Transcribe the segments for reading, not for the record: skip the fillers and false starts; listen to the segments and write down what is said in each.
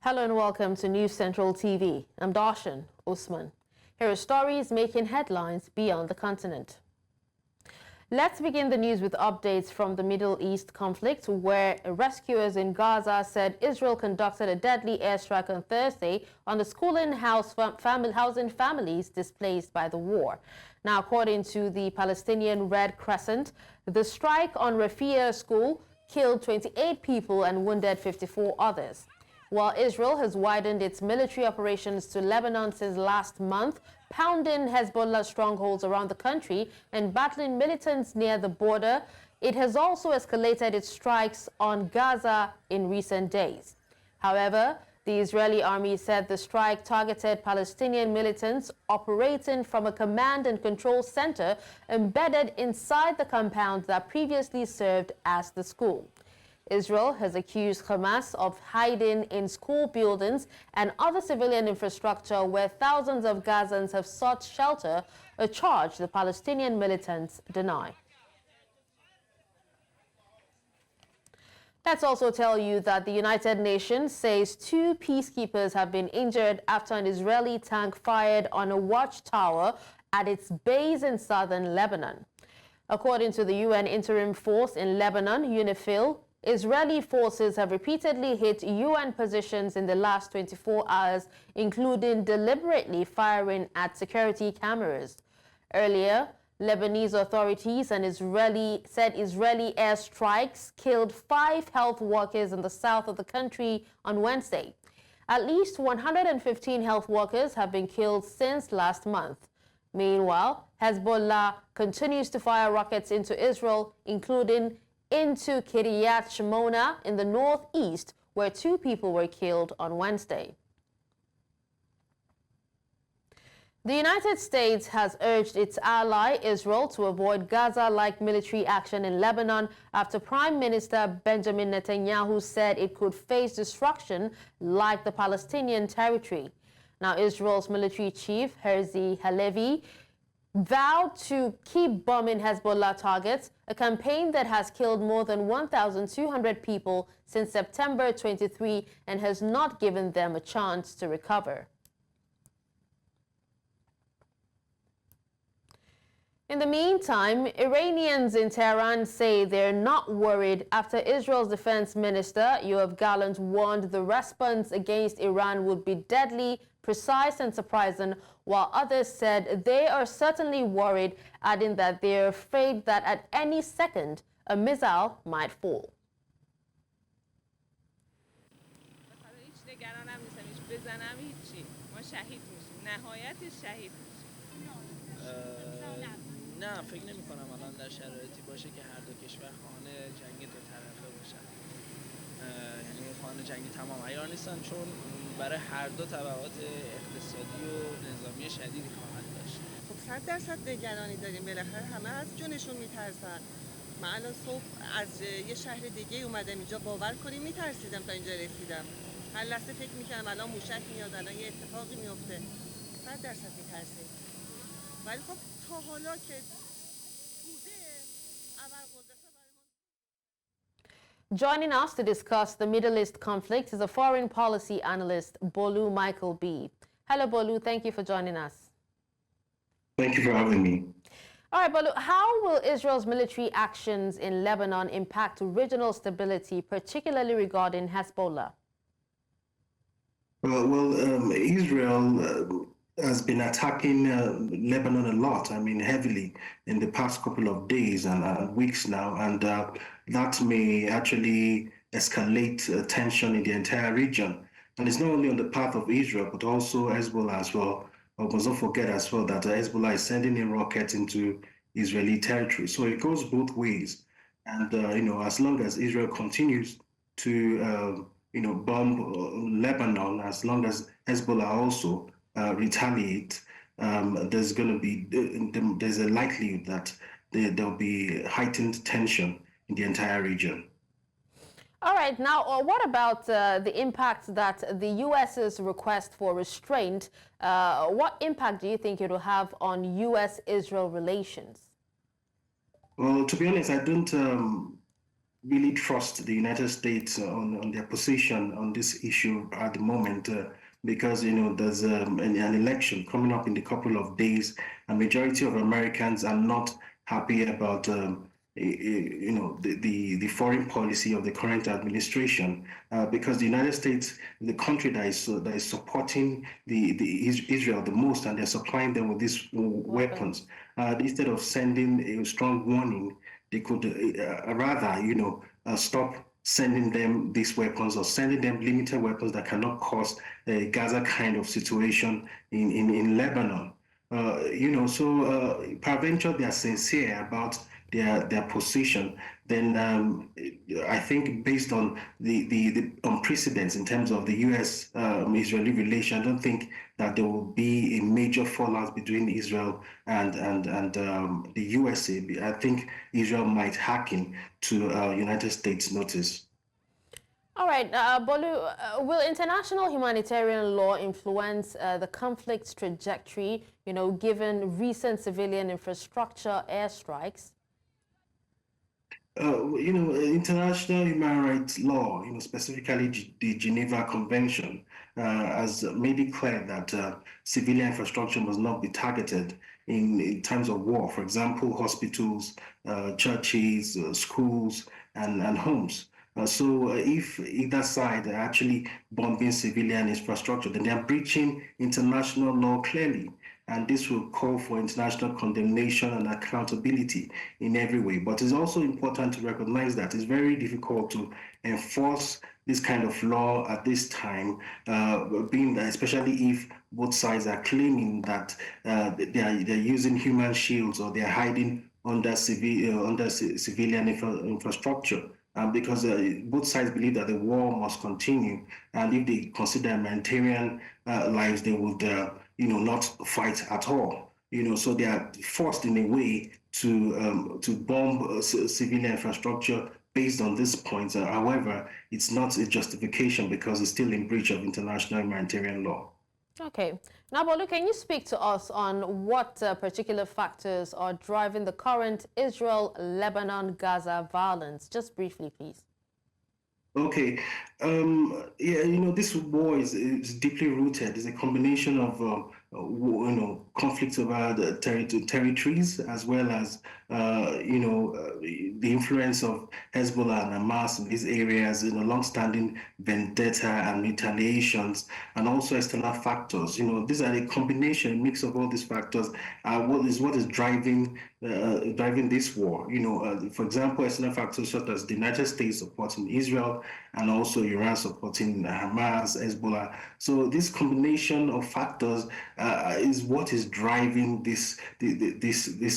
Hello and welcome to News Central TV. I'm Darshan Usman. Here are stories making headlines beyond the continent. Let's begin the news with updates from the Middle East conflict, where rescuers in Gaza said Israel conducted a deadly airstrike on Thursday on the schooling housing families displaced by the war. Now, according to the Palestinian Red Crescent, the strike on Rafia school killed 28 people and wounded 54 others. While Israel has widened its military operations to Lebanon since last month, pounding Hezbollah strongholds around the country and battling militants near the border, it has also escalated its strikes on Gaza in recent days. However, the Israeli army said the strike targeted Palestinian militants operating from a command and control center embedded inside the compound that previously served as the school. Israel has accused Hamas of hiding in school buildings and other civilian infrastructure where thousands of Gazans have sought shelter, a charge the Palestinian militants deny. Let's also tell you that the United Nations says 2 peacekeepers have been injured after an Israeli tank fired on a watchtower at its base in southern Lebanon. According to the UN Interim Force in Lebanon, UNIFIL, Israeli forces have repeatedly hit UN positions in the last 24 hours, including deliberately firing at security cameras. Earlier, Lebanese authorities said Israeli airstrikes killed 5 health workers in the south of the country on Wednesday. At least 115 health workers have been killed since last month. Meanwhile, Hezbollah continues to fire rockets into Israel, including into Kiryat Shimona in the northeast, where 2 people were killed on Wednesday. The United States has urged its ally Israel to avoid Gaza-like military action in Lebanon after Prime Minister Benjamin Netanyahu said it could face destruction like the Palestinian territory. Now, Israel's military chief, Herzi Halevi, vowed to keep bombing Hezbollah targets, a campaign that has killed more than 1,200 people since September 23 and has not given them a chance to recover. In the meantime, Iranians in Tehran say they're not worried after Israel's defense minister, Yoav Gallant, warned the response against Iran would be deadly, precise and surprising, while others said they are certainly worried, adding that they're afraid that at any second a missile might fall. نه فکر نمی کنم الان در شرایطی باشه که هر دو کشور خواهان جنگ دو طرفه باشن. یعنی خواهان جنگ تمام عیار نیستن، چون برای هر دو تبعات اقتصادی و نظامی شدیدی خواهد داشت. خب 100% نگرانی داریم، بالاخره همه از جونشون میترسن. من الان صبح از یه شهر دیگه اومدم اینجا، باور کنیم میترسیدم تا اینجا رسیدم. هر لحظه فکر میکنم الان موشک میاد، الان یه اتفاقی میفته. 100% میترسیم. ولی خب تا حالا که بوده ابرقدرت‌ها برای ما. Joining us to discuss the Middle East conflict is a foreign policy analyst, Bolu Michael-Biyi. Hello, Bolu. Thank you for joining us. Thank you for having me. All right, Bolu, how will Israel's military actions in Lebanon impact regional stability, particularly regarding Hezbollah? Israel has been attacking Lebanon a lot, heavily in the past couple of days and weeks now, and that may actually escalate tension in the entire region. And it's not only on the path of Israel, but also Hezbollah as well. But we must not forget as well that Hezbollah is sending in rockets into Israeli territory. So it goes both ways. And, as long as Israel continues to, bomb Lebanon, as long as Hezbollah also retaliate, there's a likelihood that there'll be heightened tension in the entire region. All right. Now, what about the impact that the U.S.'s request for restraint, what impact do you think it will have on U.S.-Israel relations? Well, to be honest, I don't really trust the United States on their position on this issue at the moment, because there's an election coming up in a couple of days. A majority of Americans are not happy about the foreign policy of the current administration, because the United States, the country that is supporting the Israel the most, and they're supplying them with these weapons. Instead of sending a strong warning, they could rather, stop sending them these weapons, or sending them limited weapons that cannot cause a Gaza kind of situation in Lebanon. Peradventure they are sincere about their position, then I think based on the precedents in terms of the U.S. Israeli relation, I don't think that there will be a major fallout between Israel and the USA. I think Israel might hearken to United States notice. All right, Bolu, will international humanitarian law influence the conflict's trajectory, given recent civilian infrastructure airstrikes? International human rights law, specifically the Geneva Convention, has made it clear that civilian infrastructure must not be targeted in times of war. For example, hospitals, churches, schools, and homes. So if either side are actually bombing civilian infrastructure, then they are breaching international law clearly. And this will call for international condemnation and accountability in every way. But it's also important to recognize that it's very difficult to enforce this kind of law at this time, being that especially if both sides are claiming that they're using human shields, or they're hiding under civilian infrastructure. Because both sides believe that the war must continue, and if they consider humanitarian lives, they would not fight at all. So they are forced in a way to bomb civilian infrastructure based on this point. However, it's not a justification, because it's still in breach of international humanitarian law. Okay. Now, Bolu, can you speak to us on what particular factors are driving the current Israel-Lebanon-Gaza violence? Just briefly, please. Okay. This war is deeply rooted. It's a combination of conflicts over the territories, as well as the influence of Hezbollah and Hamas in these areas, long-standing vendetta and retaliations, and also external factors. These are a combination, a mix of all these factors. What is driving this war? For example, external factors such as the United States supporting Israel, and also Iran supporting Hamas, Hezbollah. So this combination of factors is what is driving this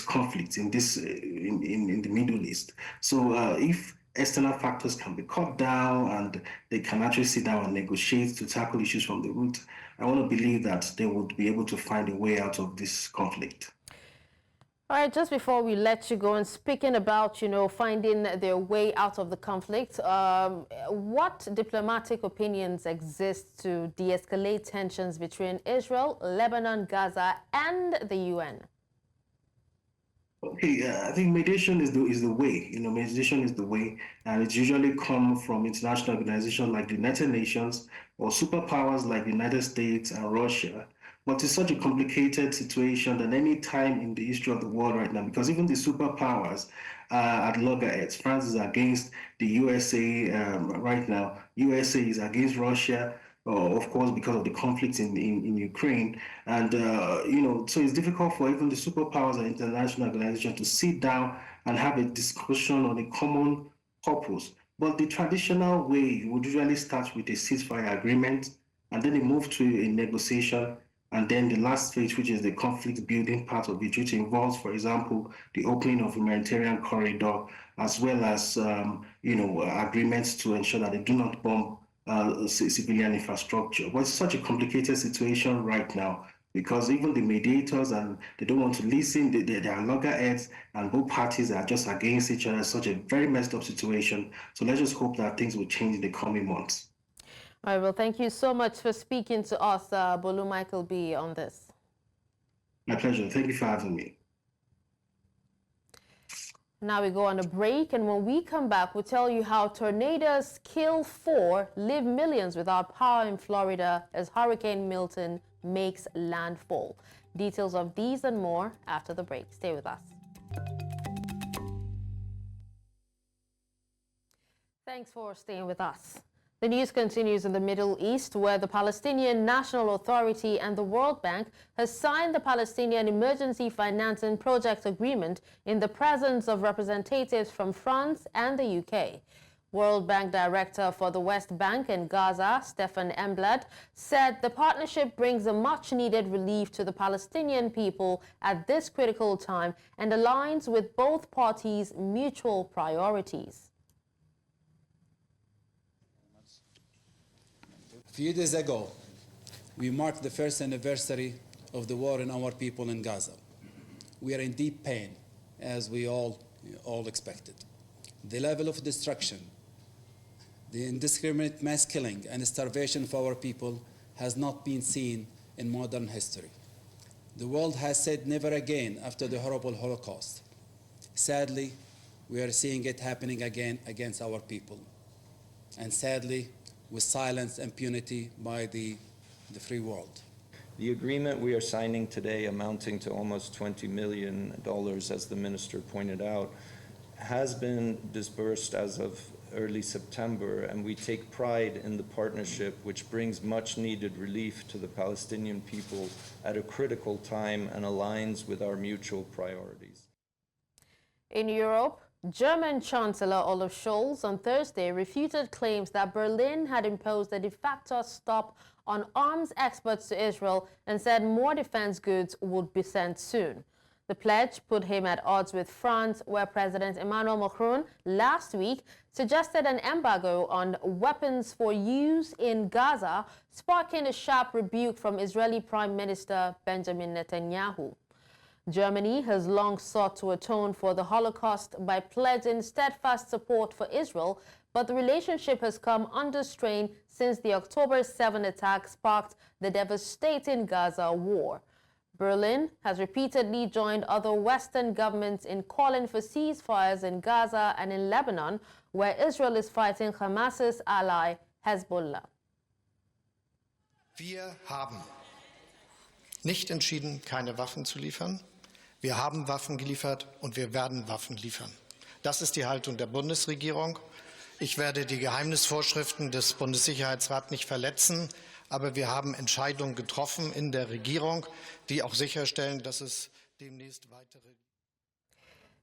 conflict in the Middle East. So if external factors can be cut down, and they can actually sit down and negotiate to tackle issues from the root, I want to believe that they would be able to find a way out of this conflict. All right, just before we let you go, and speaking about, finding their way out of the conflict, what diplomatic opinions exist to de-escalate tensions between Israel, Lebanon, Gaza, and the UN? Okay, I think mediation is the way. Mediation is the way, and it's usually come from international organizations like the United Nations, or superpowers like the United States and Russia. But it's such a complicated situation that any time in the history of the world right now, because even the superpowers are at loggerheads. France is against the USA right now. USA is against Russia. Of course, because of the conflict in Ukraine. And, so it's difficult for even the superpowers and international organizations to sit down and have a discussion on a common purpose. But the traditional way would usually start with a ceasefire agreement, and then they move to a negotiation, and then the last phase, which is the conflict building part of it, which involves, for example, the opening of humanitarian corridor, as well as, agreements to ensure that they do not bomb civilian infrastructure. But it's such a complicated situation right now, because even the mediators, and they don't want to listen. They are loggerheads, and both parties are just against each other. Such a very messed up situation. So let's just hope that things will change in the coming months. All right, well, thank you so much for speaking to us, Bolu Michael-Biyi, on this. My pleasure. Thank you for having me. Now we go on a break, and when we come back, we'll tell you how tornadoes kill 4, leave millions without power in Florida as Hurricane Milton makes landfall. Details of these and more after the break. Stay with us. Thanks for staying with us. The news continues in the Middle East, where the Palestinian National Authority and the World Bank has signed the Palestinian Emergency Financing Project Agreement in the presence of representatives from France and the UK. World Bank Director for the West Bank and Gaza, Stefan Emblad, said the partnership brings a much-needed relief to the Palestinian people at this critical time and aligns with both parties' mutual priorities. A few days ago, we marked the first anniversary of the war in our people in Gaza. We are in deep pain, as we all expected. The level of destruction, the indiscriminate mass killing and starvation for our people has not been seen in modern history. The world has said never again after the horrible Holocaust. Sadly, we are seeing it happening again against our people. And sadly, with silence and impunity by the free world. The agreement we are signing today, amounting to almost $20 million, as the minister pointed out, has been disbursed as of early September, and we take pride in the partnership, which brings much needed relief to the Palestinian people at a critical time and aligns with our mutual priorities. In Europe, German Chancellor Olaf Scholz on Thursday refuted claims that Berlin had imposed a de facto stop on arms exports to Israel and said more defense goods would be sent soon. The pledge put him at odds with France, where President Emmanuel Macron last week suggested an embargo on weapons for use in Gaza, sparking a sharp rebuke from Israeli Prime Minister Benjamin Netanyahu. Germany has long sought to atone for the Holocaust by pledging steadfast support for Israel, but the relationship has come under strain since the October 7 attack sparked the devastating Gaza war. Berlin has repeatedly joined other Western governments in calling for ceasefires in Gaza and in Lebanon, where Israel is fighting Hamas's ally, Hezbollah. Wir haben nicht entschieden, keine Waffen zu liefern. Wir haben Waffen geliefert und wir werden Waffen liefern. Das ist die Haltung der Bundesregierung. Ich werde die Geheimnisvorschriften des Bundessicherheitsrats nicht verletzen, aber wir haben Entscheidungen getroffen in der Regierung, die auch sicherstellen, dass es demnächst weitere.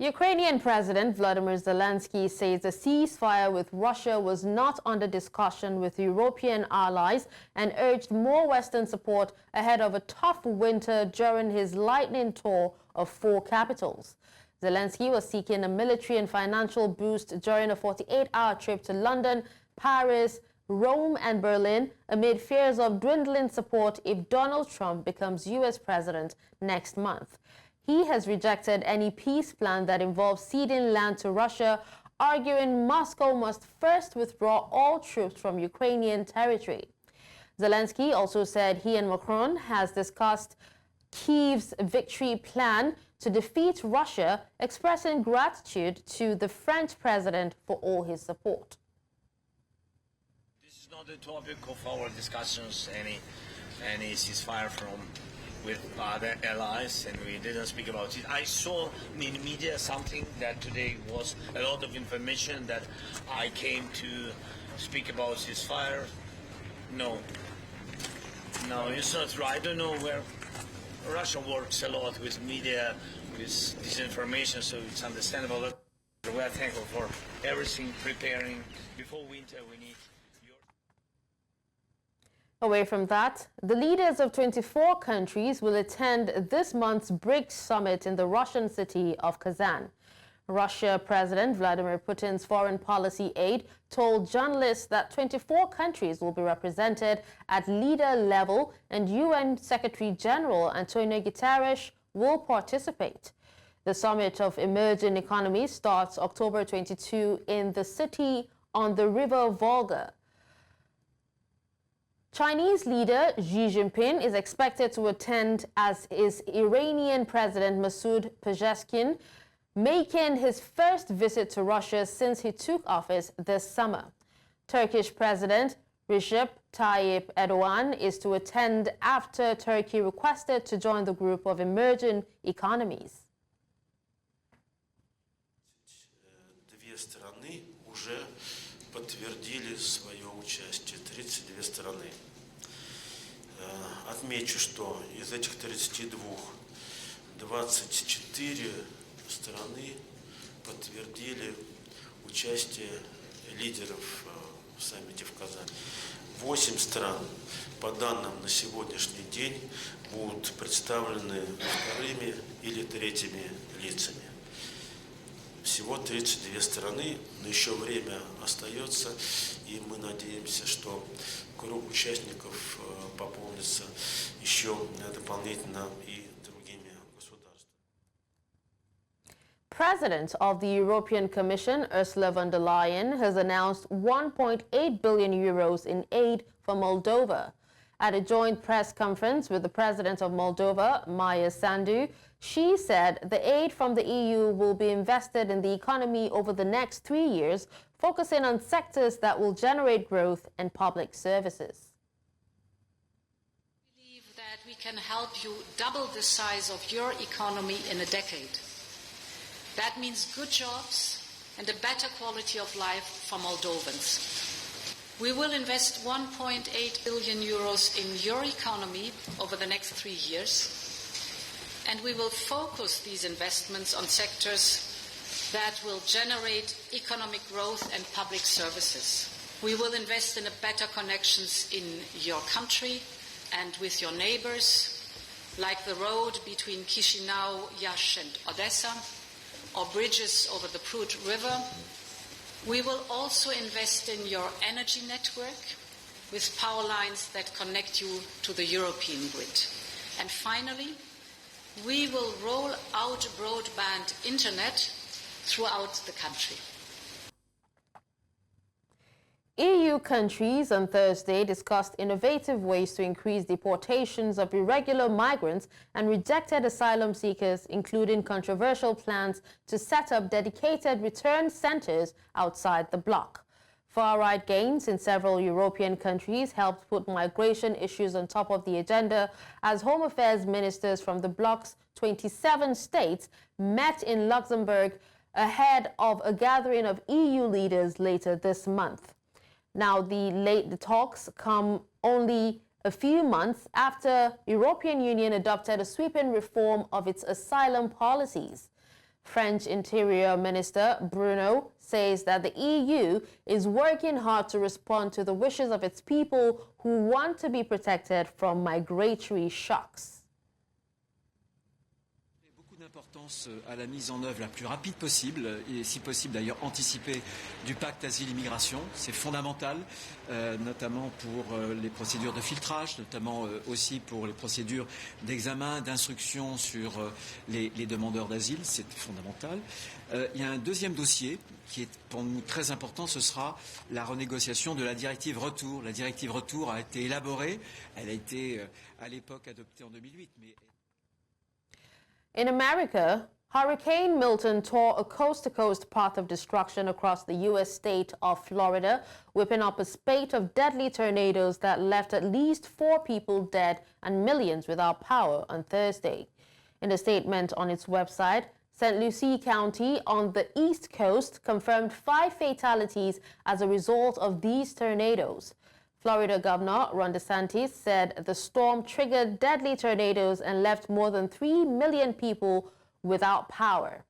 Ukrainian President Volodymyr Zelensky says a ceasefire with Russia was not under discussion with European allies and urged more Western support ahead of a tough winter during his lightning tour of 4 capitals. Zelensky was seeking a military and financial boost during a 48-hour trip to London, Paris, Rome and Berlin amid fears of dwindling support if Donald Trump becomes U.S. president next month. He has rejected any peace plan that involves ceding land to Russia, arguing Moscow must first withdraw all troops from Ukrainian territory. Zelensky also said he and Macron has discussed Kyiv's victory plan to defeat Russia, expressing gratitude to the French president for all his support. This is not the topic of our discussions, any ceasefire with other allies, and we didn't speak about it. I saw in the media something that today was a lot of information that I came to speak about ceasefire. No, it's not true. I don't know where Russia works a lot with media, with disinformation, so it's understandable. But we are thankful for everything preparing. Before winter, we need your... Away from that, the leaders of 24 countries will attend this month's BRICS summit in the Russian city of Kazan. Russia President Vladimir Putin's foreign policy aide told journalists that 24 countries will be represented at leader level and UN Secretary General Antonio Guterres will participate. The Summit of Emerging Economies starts October 22 in the city on the river Volga. Chinese leader Xi Jinping is expected to attend, as is Iranian President Masoud Pezeshkian. making his first visit to Russia since he took office this summer. Turkish President Recep Tayyip Erdogan is to attend after Turkey requested to join the group of emerging economies. Две страны уже подтвердили свое участие, 32 страны. Отмечу, что из этих 32, 24 страны подтвердили участие лидеров в саммите в Казани. 8 стран, по данным на сегодняшний день, будут представлены вторыми или третьими лицами. Всего 32 страны, но еще время остается, и мы надеемся, что круг участников пополнится еще дополнительно и другими государствами. President of the European Commission, Ursula von der Leyen, has announced 1.8 billion euros in aid for Moldova. At a joint press conference with the President of Moldova, Maia Sandu, she said the aid from the EU will be invested in the economy over the next 3 years, focusing on sectors that will generate growth and public services. I believe that we can help you double the size of your economy in a decade. That means good jobs and a better quality of life for Moldovans. We will invest 1.8 billion euros in your economy over the next 3 years, and we will focus these investments on sectors that will generate economic growth and public services. We will invest in better connections in your country and with your neighbors, like the road between Chisinau, Iași and Odessa, or bridges over the Prut River. We will also invest in your energy network with power lines that connect you to the European grid. And finally, we will roll out broadband internet throughout the country. EU countries on Thursday discussed innovative ways to increase deportations of irregular migrants and rejected asylum seekers, including controversial plans to set up dedicated return centers outside the bloc. Far-right gains in several European countries helped put migration issues on top of the agenda as Home Affairs ministers from the bloc's 27 states met in Luxembourg ahead of a gathering of EU leaders later this month. Now, the talks come only a few months after the European Union adopted a sweeping reform of its asylum policies. French Interior Minister Bruno says that the EU is working hard to respond to the wishes of its people who want to be protected from migratory shocks. D'importance à la mise en œuvre la plus rapide possible et si possible d'ailleurs anticipée du pacte asile-immigration. C'est fondamental, notamment pour les procédures de filtrage, notamment aussi pour les procédures d'examen, d'instruction sur les demandeurs d'asile. C'est fondamental. Il y a un deuxième dossier qui est pour nous très important, ce sera la renégociation de la directive retour. La directive retour a été élaborée, elle a été à l'époque adoptée en 2008, mais... In America, Hurricane Milton tore a coast-to-coast path of destruction across the U.S. state of Florida, whipping up a spate of deadly tornadoes that left at least 4 people dead and millions without power on Thursday. In a statement on its website, St. Lucie County on the East Coast confirmed 5 fatalities as a result of these tornadoes. Florida Governor Ron DeSantis said the storm triggered deadly tornadoes and left more than 3 million people without power.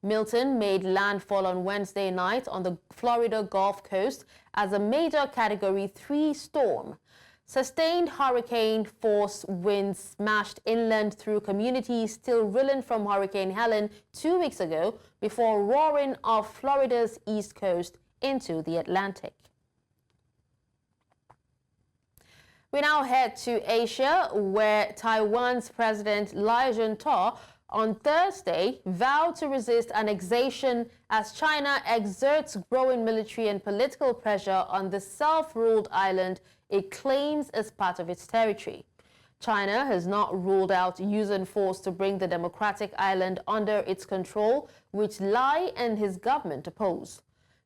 Milton made landfall on Wednesday night on the Florida Gulf Coast as a major Category 3 storm. Sustained hurricane force winds smashed inland through communities still reeling from Hurricane Helen 2 weeks ago before roaring off Florida's east coast into the Atlantic. We now head to Asia, where Taiwan's President Lai Ching-te on Thursday vowed to resist annexation as China exerts growing military and political pressure on the self-ruled island it claims as part of its territory. China has not ruled out using force to bring the democratic island under its control, which Lai and his government oppose.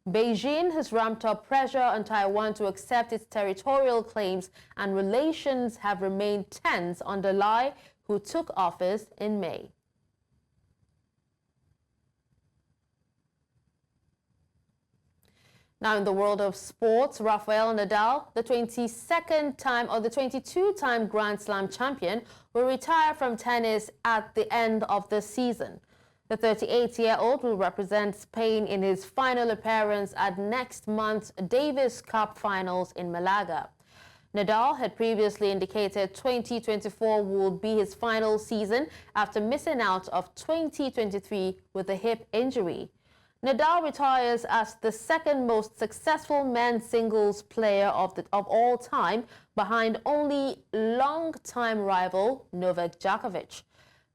Beijing has ramped up pressure on Taiwan to accept its territorial claims, and relations have remained tense under Lai, who took office in May. Now, in the world of sports, Rafael Nadal, the 22-time Grand Slam champion, will retire from tennis at the end of the season. The 38-year-old will represent Spain in his final appearance at next month's Davis Cup finals in Malaga. Nadal had previously indicated 2024 would be his final season after missing out of 2023 with a hip injury. Nadal retires as the second most successful men's singles player of all time, behind only long-time rival Novak Djokovic.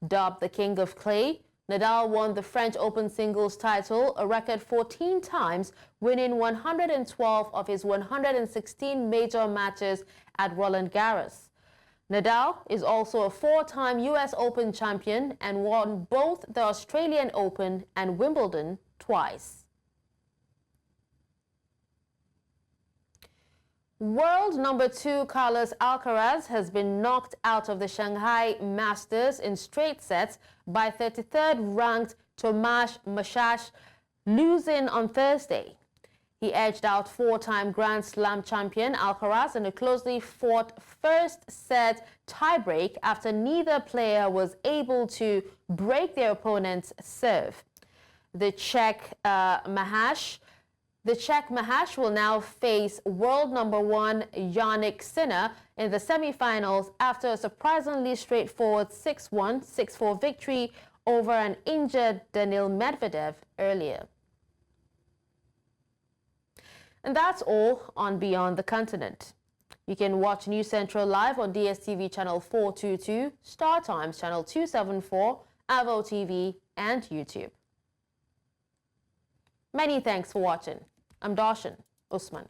Dubbed the King of Clay, Nadal won the French Open singles title a record 14 times, winning 112 of his 116 major matches at Roland Garros. Nadal is also a 4-time US Open champion and won both the Australian Open and Wimbledon twice. World number 2 Carlos Alcaraz has been knocked out of the Shanghai Masters in straight sets by 33rd ranked Tomasz Machac, losing on Thursday. He edged out 4-time Grand Slam champion Alcaraz in a closely fought first set tiebreak after neither player was able to break their opponent's serve. The Czech Machac will now face world number 1 Jannik Sinner in the semifinals after a surprisingly straightforward 6-1, 6-4 victory over an injured Daniil Medvedev earlier. And that's all on Beyond the Continent. You can watch News Central live on DSTV channel 422, Star Times channel 274, Avo TV, and YouTube. Many thanks for watching. I'm Darshan Usman.